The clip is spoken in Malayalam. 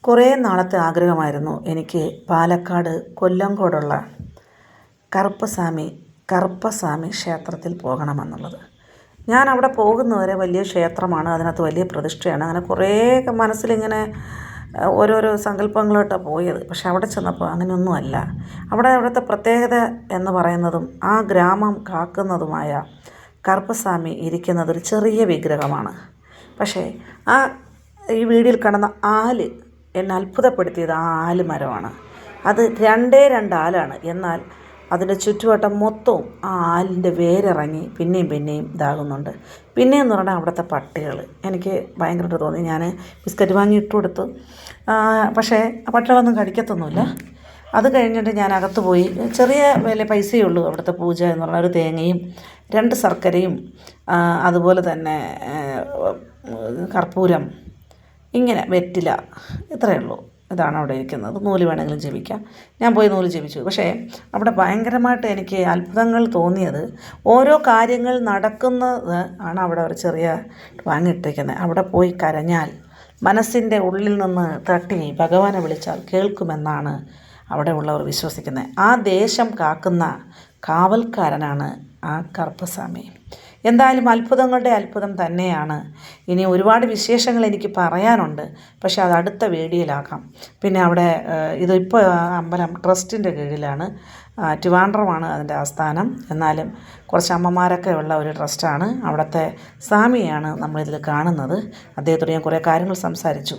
കുറേ നാളത്തെ ആഗ്രഹമായിരുന്നു എനിക്ക് പാലക്കാട് കൊല്ലങ്കോടുള്ള കറുപ്പസ്വാമി ക്ഷേത്രത്തിൽ പോകണമെന്നുള്ളത്. ഞാൻ അവിടെ പോകുന്നവരെ വലിയ ക്ഷേത്രമാണ്, അതിനകത്ത് വലിയ പ്രതിഷ്ഠയാണ്. അങ്ങനെ കുറേ മനസ്സിലിങ്ങനെ ഓരോരോ സങ്കല്പങ്ങളായിട്ടാണ് പോയത്. പക്ഷെ അവിടെ ചെന്നപ്പോൾ അങ്ങനെയൊന്നുമല്ല. അവിടുത്തെ പ്രത്യേകത എന്ന് പറയുന്നതും ആ ഗ്രാമം കാക്കുന്നതുമായ കറുപ്പസ്വാമി ഇരിക്കുന്നത് ഒരു ചെറിയ വിഗ്രഹമാണ്. പക്ഷേ ഈ വീഡിയോയിൽ കാണുന്ന ആല് എന്നെ അത്ഭുതപ്പെടുത്തിയത് ആ ആൽമരമാണ്. അത് രണ്ടേ ആലാണ്. എന്നാൽ അതിൻ്റെ ചുറ്റുവട്ടം മൊത്തവും ആ ആലിൻ്റെ വേരിറങ്ങി പിന്നെയും ഇതാകുന്നുണ്ട്. പിന്നെയെന്ന് പറഞ്ഞാൽ അവിടുത്തെ പട്ടികൾ എനിക്ക് ഭയങ്കരമായിട്ട് തോന്നി. ഞാൻ ബിസ്ക്കറ്റ് വാങ്ങി ഇട്ട് കൊടുത്തു. പക്ഷേ ആ പട്ടികളൊന്നും കടിക്കത്തൊന്നുമില്ല. അത് കഴിഞ്ഞിട്ട് ഞാൻ അകത്ത് പോയി. ചെറിയ വില പൈസയേ ഉള്ളൂ അവിടുത്തെ പൂജ എന്ന് പറഞ്ഞാൽ. ഒരു തേങ്ങയും 2 ശർക്കരയും അതുപോലെ തന്നെ കർപ്പൂരം, ഇങ്ങനെ വെറ്റില, ഇത്രയേ ഉള്ളൂ. ഇതാണ് അവിടെ ഇരിക്കുന്നത്. നൂല് വേണമെങ്കിലും ജപിക്കാം. ഞാൻ പോയി നൂല് ജപിച്ചു. പക്ഷേ അവിടെ ഭയങ്കരമായിട്ട് എനിക്ക് അത്ഭുതങ്ങൾ തോന്നിയത്, ഓരോ കാര്യങ്ങൾ നടക്കുന്നത് ആണ് അവിടെ ഒരു ചെറിയ വാങ്ങിയിട്ടിരിക്കുന്നത്. അവിടെ പോയി കരഞ്ഞാൽ, മനസ്സിൻ്റെ ഉള്ളിൽ നിന്ന് തട്ടി ഭഗവാനെ വിളിച്ചാൽ കേൾക്കുമെന്നാണ് അവിടെ ഉള്ളവർ വിശ്വസിക്കുന്നത്. ആ ദേശം കാക്കുന്ന കാവൽക്കാരനാണ് ആ കറുപ്പസ്വാമി. എന്തായാലും അത്ഭുതങ്ങളുടെ അത്ഭുതം തന്നെയാണ്. ഇനി ഒരുപാട് വിശേഷങ്ങൾ എനിക്ക് പറയാനുണ്ട്. പക്ഷേ അത് അടുത്ത വീഡിയോയിലാക്കാം. പിന്നെ അവിടെ ഇതിപ്പോൾ അമ്പലം ട്രസ്റ്റിൻ്റെ കീഴിലാണ്. ട്രിവാൻഡ്രമാണ് അതിൻ്റെ ആസ്ഥാനം. എന്നാലും കുറച്ച് അമ്മമാരൊക്കെ ഉള്ള ഒരു ട്രസ്റ്റാണ്. അവിടുത്തെ സ്വാമിയാണ് നമ്മളിതിൽ കാണുന്നത്. അദ്ദേഹത്തോട് ഞാൻ കുറേ കാര്യങ്ങൾ സംസാരിച്ചു.